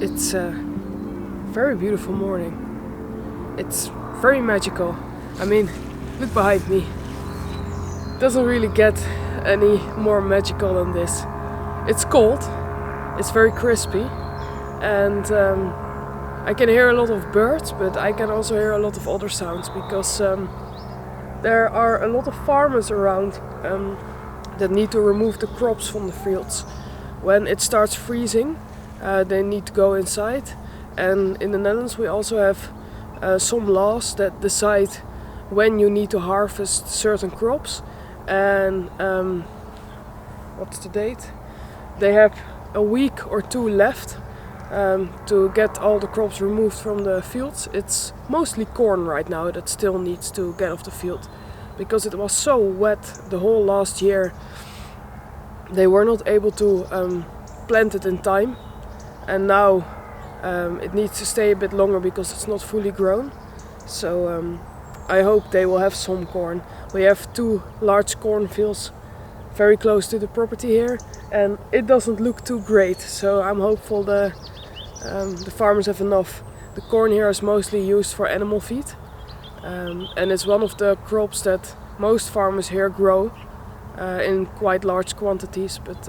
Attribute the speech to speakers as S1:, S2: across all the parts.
S1: It's a very beautiful morning. It's very magical. I mean, look behind me. Doesn't really get any more magical than this. It's cold, it's very crispy, and I can hear a lot of birds, but I can also hear a lot of other sounds because there are a lot of farmers around that need to remove the crops from the fields. When it starts freezing, they need to go inside, and in the Netherlands we also have some laws that decide when you need to harvest certain crops, and what's the date? They have a week or two left to get all the crops removed from the fields. It's mostly corn right now that still needs to get off the field because it was so wet the whole last year. They were not able to plant it in time, and now it needs to stay a bit longer because it's not fully grown. So I hope they will have some corn. We have two large cornfields very close to the property here, and it doesn't look too great. So I'm hopeful the farmers have enough. The corn here is mostly used for animal feed, and it's one of the crops that most farmers here grow in quite large quantities. But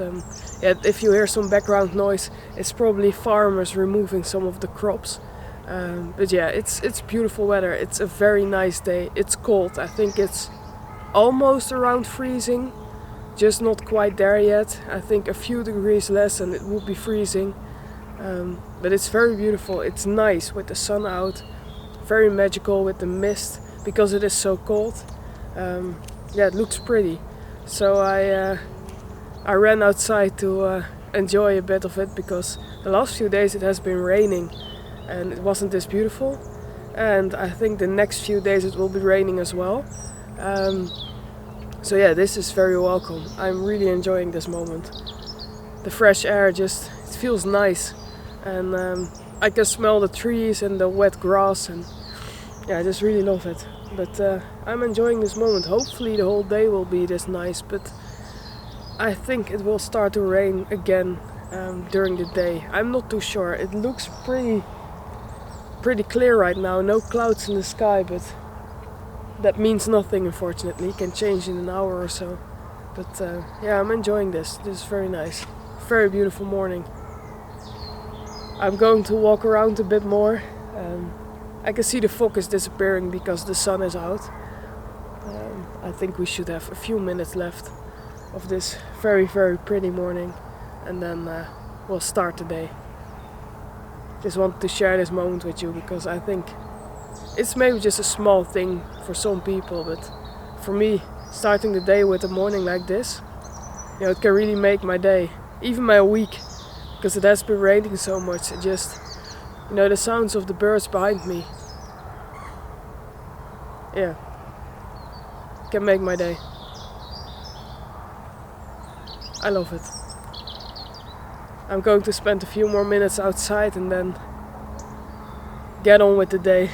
S1: yeah, if you hear some background noise, it's probably farmers removing some of the crops. But yeah, it's beautiful weather. It's a very nice day. It's cold. I think it's almost around freezing, just not quite there yet. I think a few degrees less and it would be freezing. But it's very beautiful. It's nice with the sun out, very magical with the mist because it is so cold. Yeah, it looks pretty. So I ran outside to enjoy a bit of it because the last few days it has been raining and it wasn't this beautiful. And I think the next few days it will be raining as well. So yeah, this is very welcome. I'm really enjoying this moment. The fresh air just, it feels nice. And I can smell the trees and the wet grass, and yeah, I just really love it. But I'm enjoying this moment. Hopefully the whole day will be this nice, but I think it will start to rain again during the day. I'm not too sure. It looks pretty clear right now, no clouds in the sky, but that means nothing, unfortunately. It can change in an hour or so. But yeah, I'm enjoying this. This is very nice. Very beautiful morning. I'm going to walk around a bit more. I can see the fog is disappearing because the sun is out. I think we should have a few minutes left of this very, very pretty morning, and then we'll start the day. Just wanted to share this moment with you because I think it's maybe just a small thing for some people, but for me, starting the day with a morning like this, you know, it can really make my day, even my week, because it has been raining so much. It just, you know, the sounds of the birds behind me. Yeah, can make my day. I love it. I'm going to spend a few more minutes outside and then get on with the day.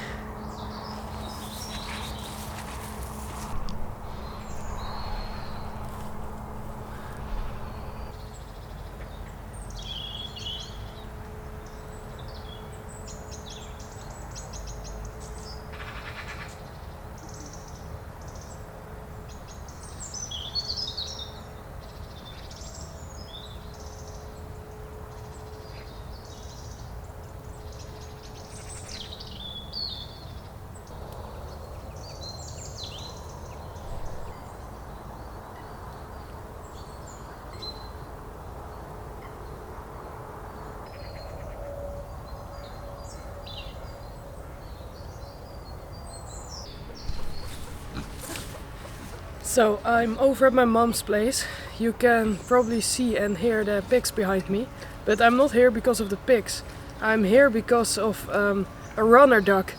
S1: So I'm over at my mom's place. You can probably see and hear the pigs behind me, but I'm not here because of the pigs. I'm here because of a runner duck.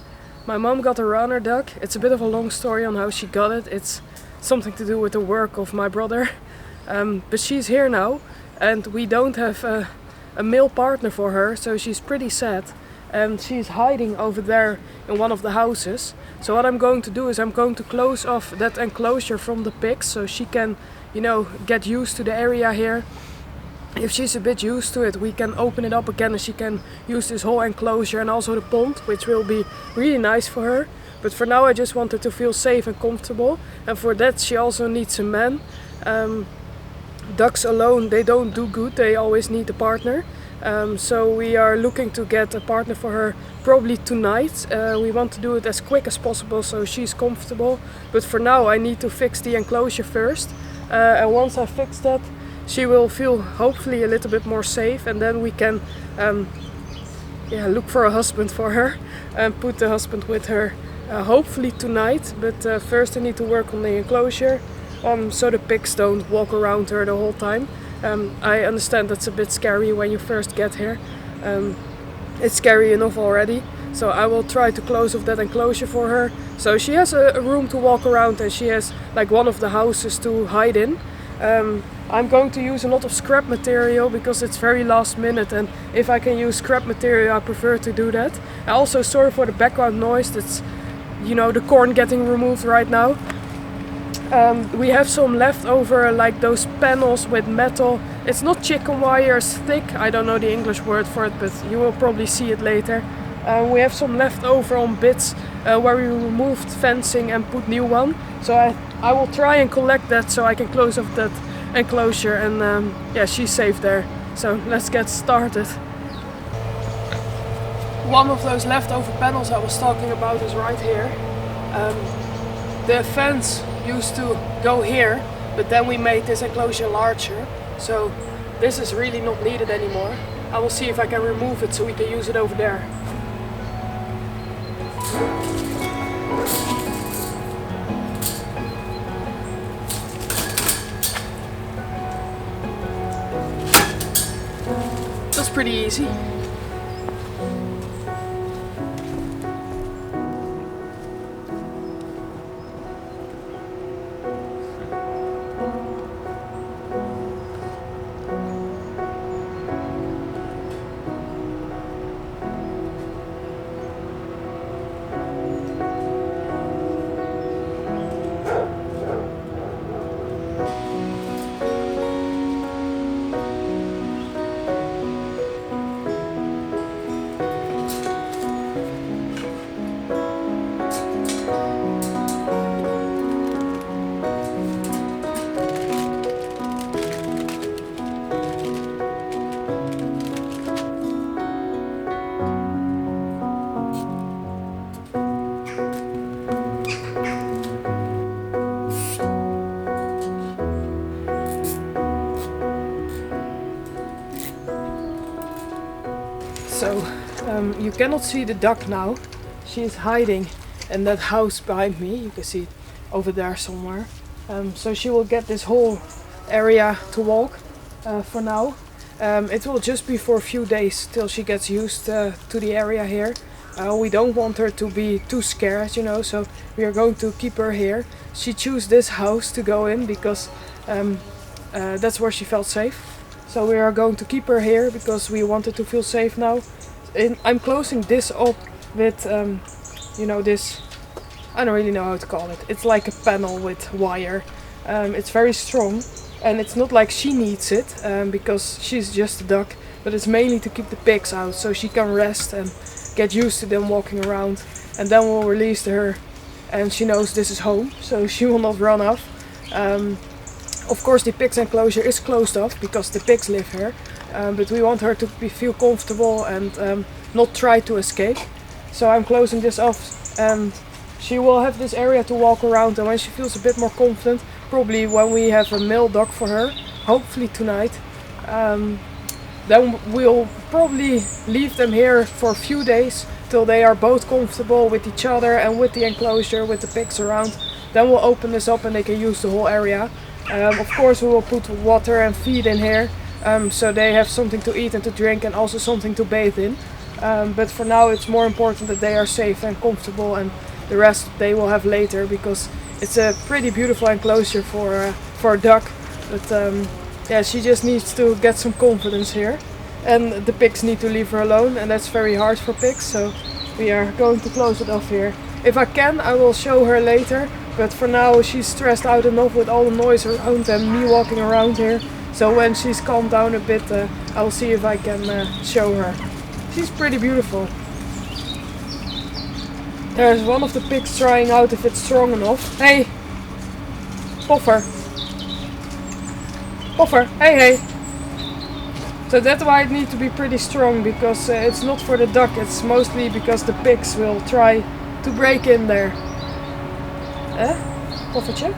S1: My mom got a runner duck. It's a bit of a long story on how she got it. It's something to do with the work of my brother. But she's here now and we don't have a male partner for her, so she's pretty sad. And she's hiding over there in one of the houses. So what I'm going to do is I'm going to close off that enclosure from the pigs so she can, get used to the area here. If she's a bit used to it, we can open it up again and she can use this whole enclosure and also the pond, which will be really nice for her. But for now I just want her to feel safe and comfortable, and for that she also needs a man. Ducks alone, they don't do good, they always need a partner. So we are looking to get a partner for her probably tonight. We want to do it as quick as possible so she's comfortable. But for now I need to fix the enclosure first. And once I fix that, she will feel hopefully a little bit more safe, and then we can look for a husband for her and put the husband with her hopefully tonight. But first I need to work on the enclosure so the pigs don't walk around her the whole time. I understand that's a bit scary when you first get here. It's scary enough already, so I will try to close off that enclosure for her. So she has a room to walk around and she has like one of the houses to hide in. I'm going to use a lot of scrap material because it's very last minute, and if I can use scrap material I prefer to do that. I also sorry for the background noise, that's the corn getting removed right now. We have some leftover, like those panels with metal. It's not chicken wire, it's thick. I don't know the English word for it, but you will probably see it later. We have some leftover on bits where we removed fencing and put new one. So I will try and collect that so I can close off that enclosure, and she's safe there. So let's get started. One of those leftover panels I was talking about is right here. The fence used to go here, but then we made this enclosure larger, so this is really not needed anymore. I will see if I can remove it so we can use it over there. That's pretty easy. So you cannot see the duck now. She is hiding in that house behind me. You can see it over there somewhere. So she will get this whole area to walk for now. It will just be for a few days till she gets used to the area here. We don't want her to be too scared, you know, so we are going to keep her here. She chose this house to go in because that's where she felt safe. So we are going to keep her here because we wanted to feel safe now. I'm closing this up with, you know, this, I don't really know how to call it. It's like a panel with wire. It's very strong and it's not like she needs it because she's just a duck, but it's mainly to keep the pigs out so she can rest and get used to them walking around, and then we'll release her and she knows this is home, so she will not run off. Of course the pigs enclosure is closed off because the pigs live here, but we want her to feel comfortable and not try to escape. So I'm closing this off and she will have this area to walk around, and when she feels a bit more confident, probably when we have a male dog for her, hopefully tonight, then we'll probably leave them here for a few days till they are both comfortable with each other and with the enclosure, with the pigs around. Then we'll open this up and they can use the whole area. Of course we will put water and feed in here, so they have something to eat and to drink and also something to bathe in. But for now it's more important that they are safe and comfortable, and the rest they will have later because it's a pretty beautiful enclosure for a duck. But yeah, she just needs to get some confidence here, and the pigs need to leave her alone, and that's very hard for pigs, so we are going to close it off here. If I can, I will show her later, but for now she's stressed out enough with all the noise around and me walking around here, so when she's calmed down a bit, I'll see if I can show her. She's pretty beautiful. There's one of the pigs trying out if it's strong enough. Hey! Poffer! Poffer! Hey, hey! So that's why it needs to be pretty strong, because it's not for the duck, it's mostly because the pigs will try to break in there. Poffertje?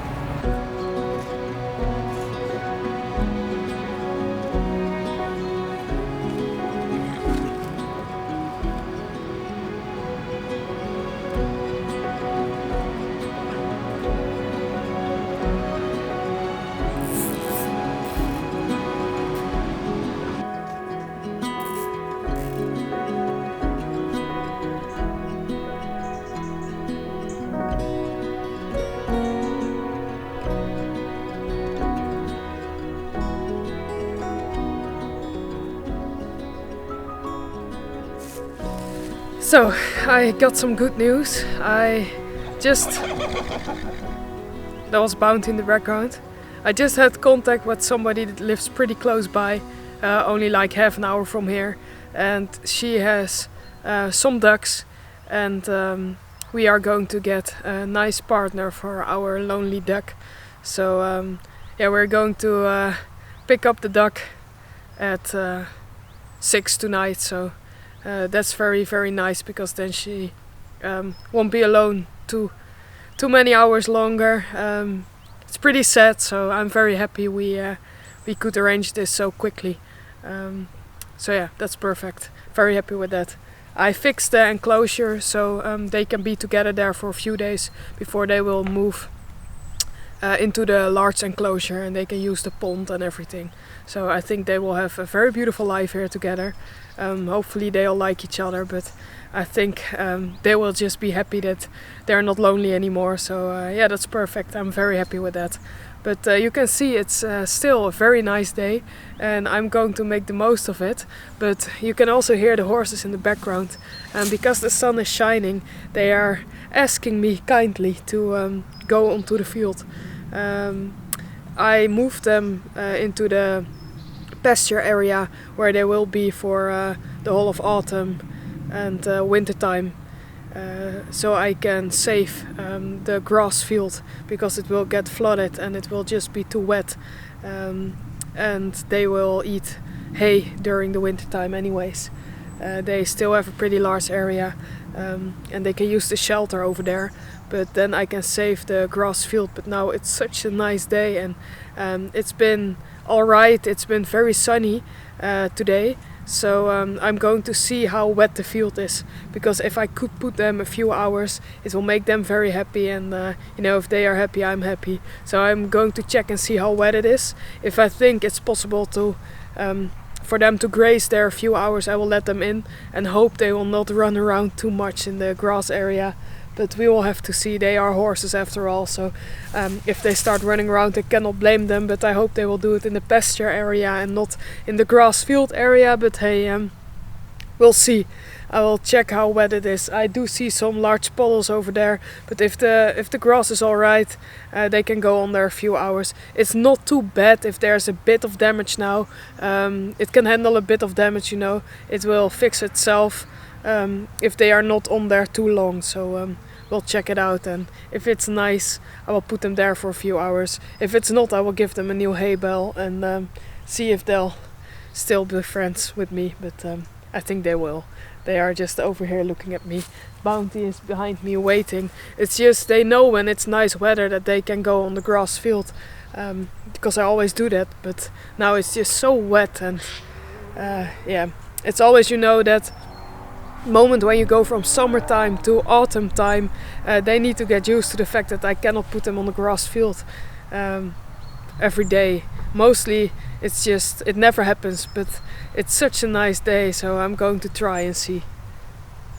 S1: So, I got some good news. That was Bounty in the background. I just had contact with somebody that lives pretty close by, only like half an hour from here. And she has some ducks, and we are going to get a nice partner for our lonely duck. So yeah, we're going to pick up the duck at 6 tonight. So that's very, very nice, because then she won't be alone too many hours longer. It's pretty sad, so I'm very happy we could arrange this so quickly. So yeah, that's perfect. Very happy with that. I fixed the enclosure so they can be together there for a few days before they will move into the large enclosure, and they can use the pond and everything. So I think they will have a very beautiful life here together. Hopefully they'll like each other, but I think they will just be happy that they're not lonely anymore. So yeah, that's perfect. I'm very happy with that. But you can see it's still a very nice day, and I'm going to make the most of it. But you can also hear the horses in the background, and because the sun is shining, they are asking me kindly to go onto the field. I moved them into the pasture area where they will be for the whole of autumn and winter time, so I can save the grass field, because it will get flooded and it will just be too wet, and they will eat hay during the winter time anyways. They still have a pretty large area, and they can use the shelter over there, but then I can save the grass field. But now it's such a nice day, and it's been alright. It's been very sunny today, so I'm going to see how wet the field is, because if I could put them a few hours, it will make them very happy, and you know, if they are happy, I'm happy. So I'm going to check and see how wet it is. If I think it's possible to for them to graze there a few hours, I will let them in and hope they will not run around too much in the grass area. But we will have to see. They are horses after all, so if they start running around, I cannot blame them. But I hope they will do it in the pasture area and not in the grass field area. But hey, we'll see. I will check how wet it is. I do see some large puddles over there, but if the grass is alright, they can go on there a few hours. It's not too bad if there's a bit of damage now. It can handle a bit of damage, you know. It will fix itself if they are not on there too long. So we'll check it out, and if it's nice, I will put them there for a few hours. If it's not, I will give them a new hay bale and see if they'll still be friends with me. But I think they will. They are just over here looking at me. Bounty is behind me waiting. It's just they know when it's nice weather that they can go on the grass field, because I always do that. But now it's just so wet, and yeah, it's always, you know, that moment when you go from summertime to autumn time. They need to get used to the fact that I cannot put them on the grass field every day. Mostly it's just, it never happens, but it's such a nice day, so I'm going to try and see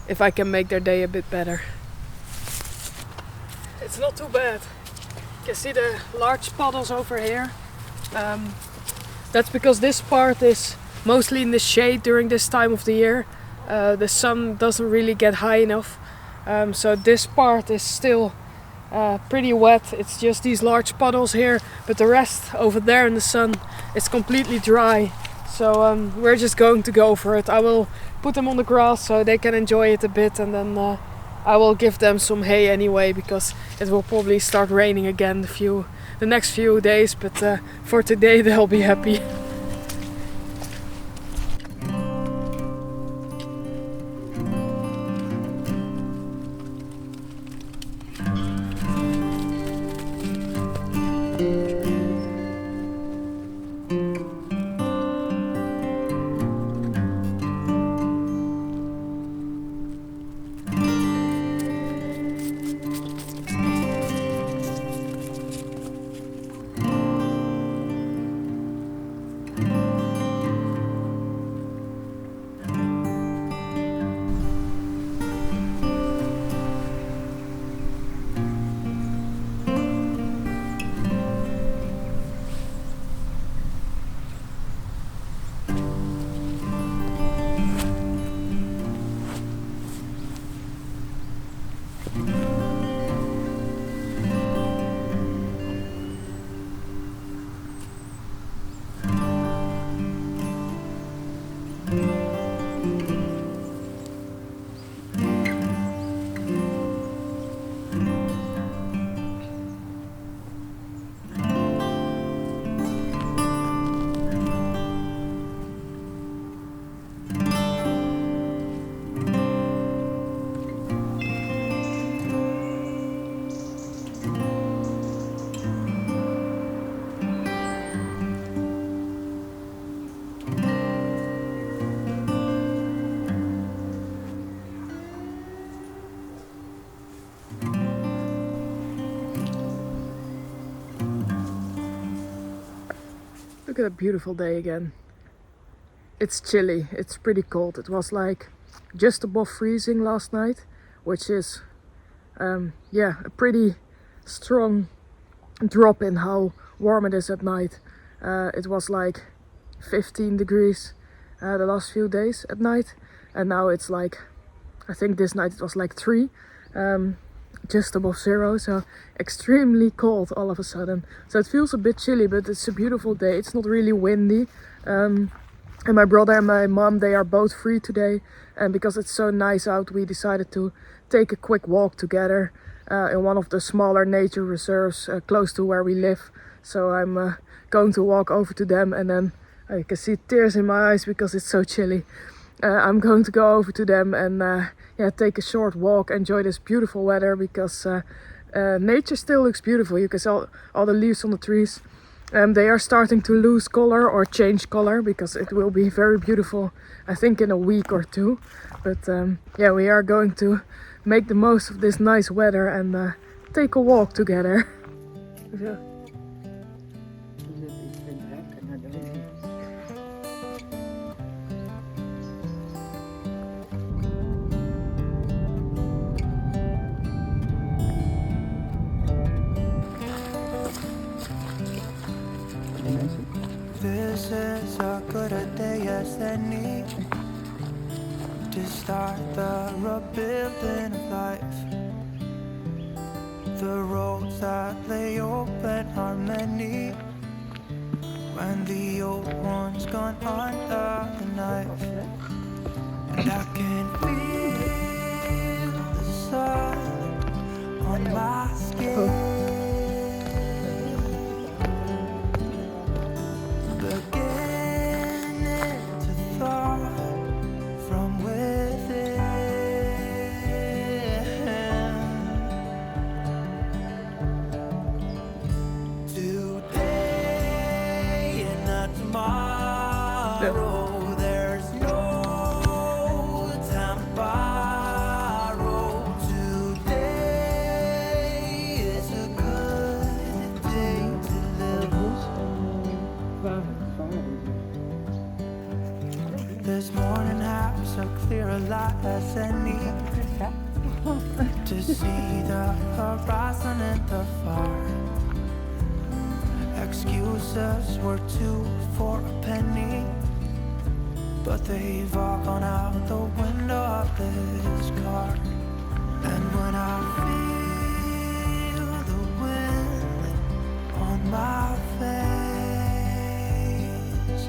S1: if I can make their day a bit better. It's not too bad. You can see the large puddles over here. That's because this part is mostly in the shade during this time of the year. The sun doesn't really get high enough, so this part is still pretty wet. It's just these large puddles here, but the rest over there in the sun is completely dry. So we're just going to go for it. I will put them on the grass so they can enjoy it a bit, and then I will give them some hay anyway, because it will probably start raining again the next few days, but for today they'll be happy. Look at a beautiful day again. It's chilly, it's pretty cold. It was like just above freezing last night, which is yeah, a pretty strong drop in how warm it is at night. It was like 15 degrees the last few days at night, and now it's like, I think this night it was like 3, just above 0, so extremely cold all of a sudden. So it feels a bit chilly, but it's a beautiful day. It's not really windy, and my brother and my mom, they are both free today, and because it's so nice out, we decided to take a quick walk together in one of the smaller nature reserves close to where we live. So I'm going to walk over to them, and then you can see tears in my eyes because it's so chilly. I'm going to go over to them and yeah, take a short walk, enjoy this beautiful weather, because nature still looks beautiful. You can see all the leaves on the trees. They are starting to lose color or change color, because it will be very beautiful, I think, in a week or 2. But yeah, we are going to make the most of this nice weather and take a walk together.
S2: start the rebuilding of life. The roads that lay open are many. When the old one's gone under the knife, and I can feel the sun on my skin, beginning to thaw from within. Today and not tomorrow, there's no time to borrow. Today is a good day to live. This morning has so clear a light as any to see the horizon in the far. Excuses were 2 for a penny, but they've all gone out the window of this car. And when I feel the wind on my face,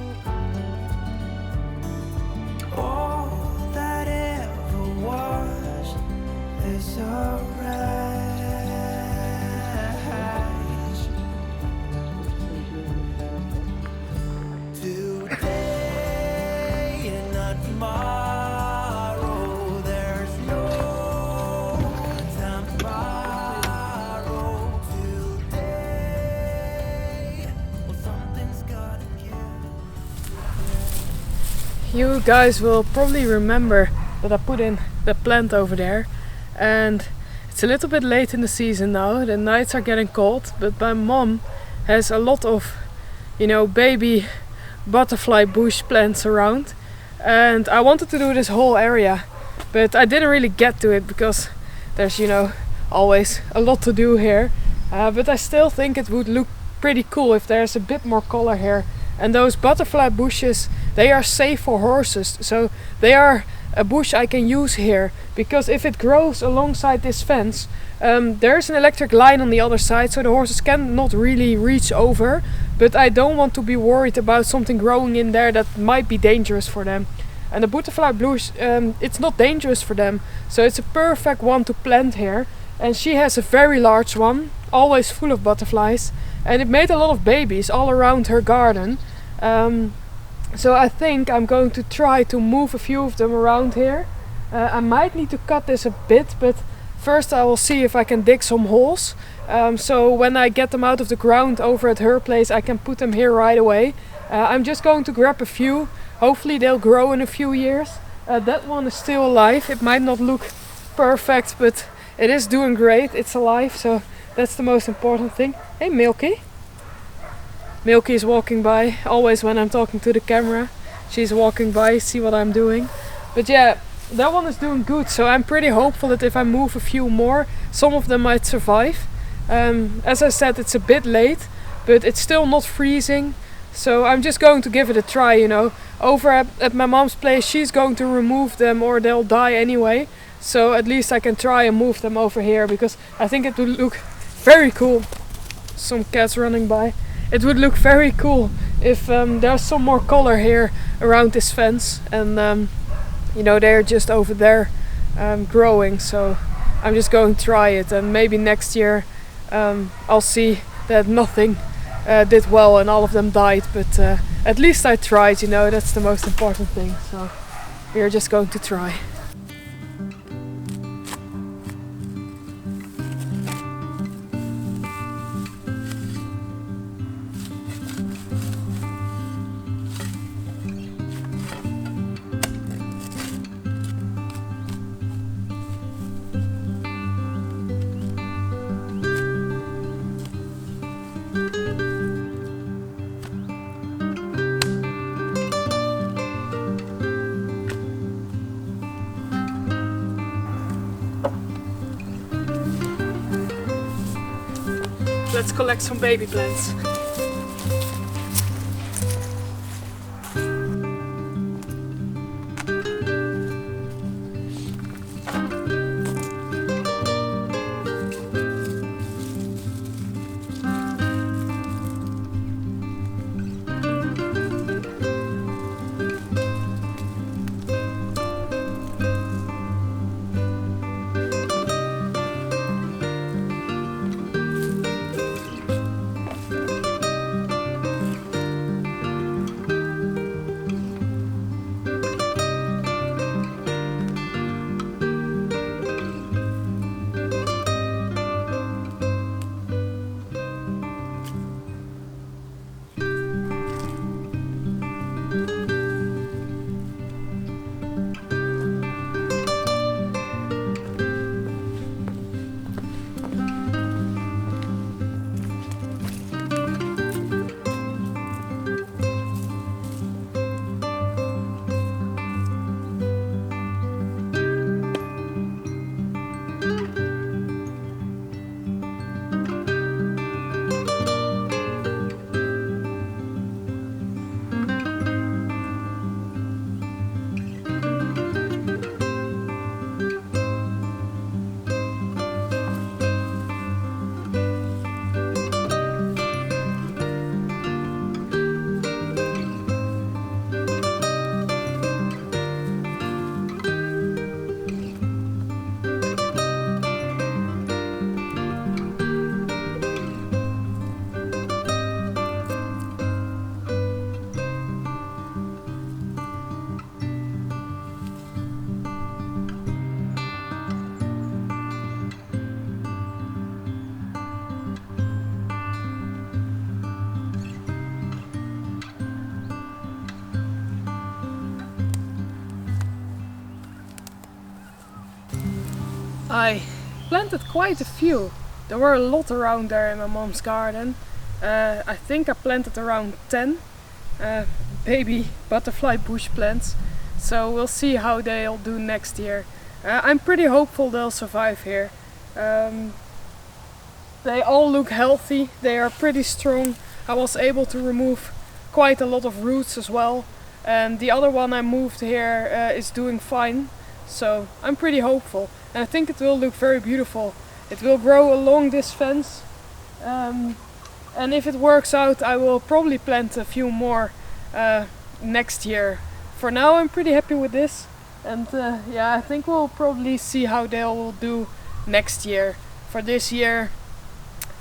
S2: all that ever was is a wreck. Today and not tomorrow, there's no time to borrow. Today, well, something's gotta give.
S1: You guys will probably remember that I put in the plant over there, and it's a little bit late in the season now. The nights are getting cold, but my mom has a lot of, baby butterfly bush plants around, and I wanted to do this whole area, but I didn't really get to it because there's always a lot to do here, but I still think it would look pretty cool if there's a bit more color here. And those butterfly bushes, they are safe for horses, so they are a bush I can use here, because if it grows alongside this fence, there's an electric line on the other side, so the horses cannot really reach over, but I don't want to be worried about something growing in there that might be dangerous for them. And the butterfly bush, it's not dangerous for them, so it's a perfect one to plant here. And she has a very large one, always full of butterflies, and it made a lot of babies all around her garden. So I think I'm going to try to move a few of them around here. I might need to cut this a bit, but first I will see if I can dig some holes. So when I get them out of the ground over at her place, I can put them here right away. I'm just going to grab a few. Hopefully they'll grow in a few years. That one is still alive. It might not look perfect, but it is doing great. It's alive, so that's the most important thing. Hey Milky. Milky is walking by, always when I'm talking to the camera. She's walking by, see what I'm doing. But yeah, that one is doing good, so I'm pretty hopeful that if I move a few more, some of them might survive. As I said, it's a bit late, but it's still not freezing, so I'm just going to give it a try, Over at my mom's place, she's going to remove them or they'll die anyway. So at least I can try and move them over here, because I think it would look very cool. Some cats running by. It would look very cool if there's some more color here around this fence, and they're just over there growing. So I'm just going to try it, and maybe next year I'll see that nothing did well and all of them died, but at least I tried, that's the most important thing. So we're just going to try. Let's collect some baby plants. I planted quite a few. There were a lot around there in my mom's garden. I think I planted around 10 baby butterfly bush plants. So we'll see how they'll do next year. I'm pretty hopeful they'll survive here. They all look healthy, they are pretty strong. I was able to remove quite a lot of roots as well. And the other one I moved here is doing fine. So I'm pretty hopeful. And I think it will look very beautiful. It will grow along this fence. And if it works out, I will probably plant a few more next year. For now I'm pretty happy with this. And yeah, I think we'll probably see how they will do next year. For this year,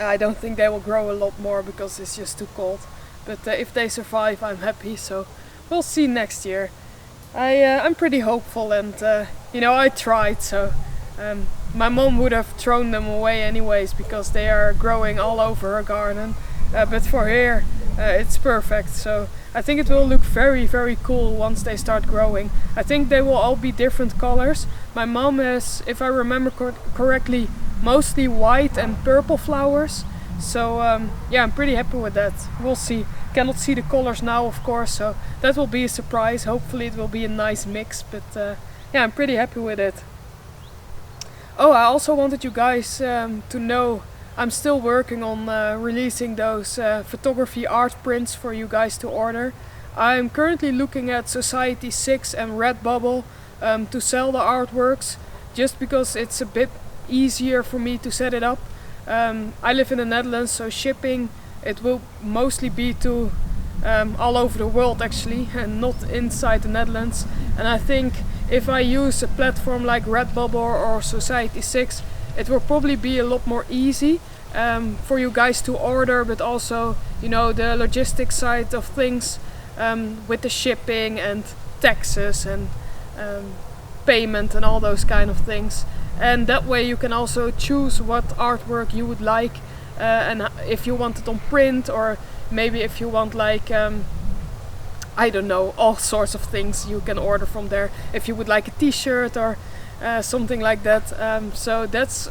S1: I don't think they will grow a lot more because it's just too cold. But if they survive, I'm happy. So we'll see next year. I'm pretty hopeful, and you know, I tried. So my mom would have thrown them away anyways because they are growing all over her garden. But for here, it's perfect. So I think it will look very, very cool once they start growing. I think they will all be different colors. My mom has, if I remember correctly, mostly white and purple flowers. So yeah, I'm pretty happy with that. We'll see. Cannot see the colors now, of course, so that will be a surprise. Hopefully it will be a nice mix, but yeah, I'm pretty happy with it. Oh, I also wanted you guys to know I'm still working on releasing those photography art prints for you guys to order. I'm currently looking at Society 6 and Redbubble to sell the artworks, just because it's a bit easier for me to set it up. I live in the Netherlands, so shipping, it will mostly be to all over the world actually, and not inside the Netherlands. And I think if I use a platform like Redbubble or Society 6, it will probably be a lot more easy for you guys to order, but also, you know, the logistics side of things with the shipping and taxes and payment and all those kind of things. And that way you can also choose what artwork you would like, and if you want it on print, or maybe if you want like I don't know, all sorts of things you can order from there. If you would like a t-shirt or something like that. So that's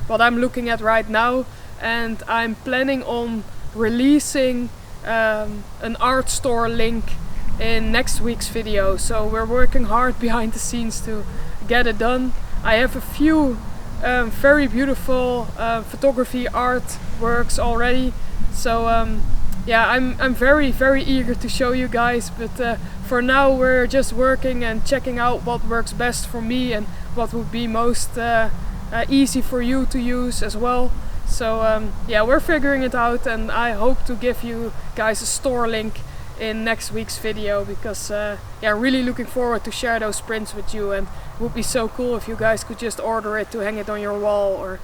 S1: what I'm looking at right now, and I'm planning on releasing an art store link in next week's video. So we're working hard behind the scenes to get it done. I have a few very beautiful photography artworks already. So yeah, I'm very, very eager to show you guys, but for now we're just working and checking out what works best for me and what would be most easy for you to use as well. So yeah, we're figuring it out, and I hope to give you guys a store link in next week's video, because yeah, I'm really looking forward to share those prints with you, and it would be so cool if you guys could just order it to hang it on your wall or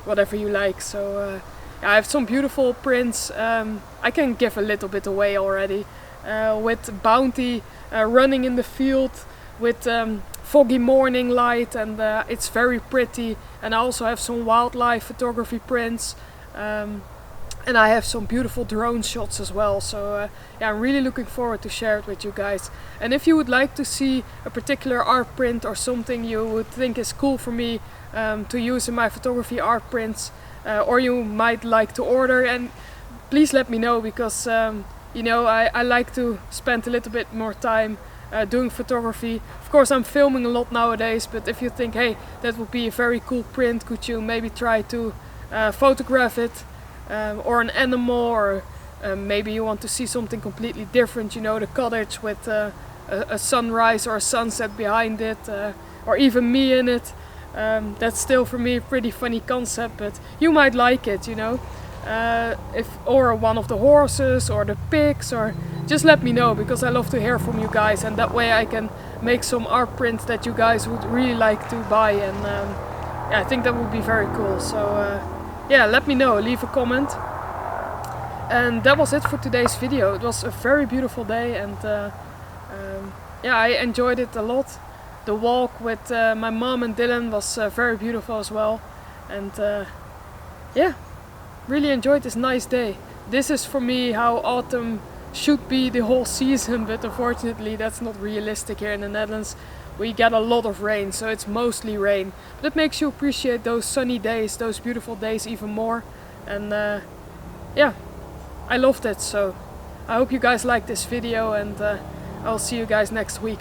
S1: whatever you like. So I have some beautiful prints. I can give a little bit away already, with Bounty running in the field with foggy morning light, and it's very pretty. And I also have some wildlife photography prints, and I have some beautiful drone shots as well. So yeah, I'm really looking forward to share it with you guys. And if you would like to see a particular art print or something you would think is cool for me to use in my photography art prints, or you might like to order, and please let me know, because you know, I like to spend a little bit more time doing photography. Of course, I'm filming a lot nowadays, but if you think, hey, that would be a very cool print, could you maybe try to photograph it, or an animal, or maybe you want to see something completely different, you know, the cottage with a sunrise or a sunset behind it, or even me in it. That's still for me a pretty funny concept, but you might like it, you know. Or one of the horses or the pigs, or just let me know, because I love to hear from you guys, and that way I can make some art prints that you guys would really like to buy, and yeah, I think that would be very cool. So yeah, let me know, leave a comment. And that was it for today's video. It was a very beautiful day, and yeah, I enjoyed it a lot. The walk with my mom and Dylan was very beautiful as well, and yeah, really enjoyed this nice day. This is for me how autumn should be the whole season, but unfortunately that's not realistic here in the Netherlands. we get a lot of rain, so it's mostly rain. But it makes you appreciate those sunny days, those beautiful days even more. And yeah, I loved it. So I hope you guys like this video, and I'll see you guys next week.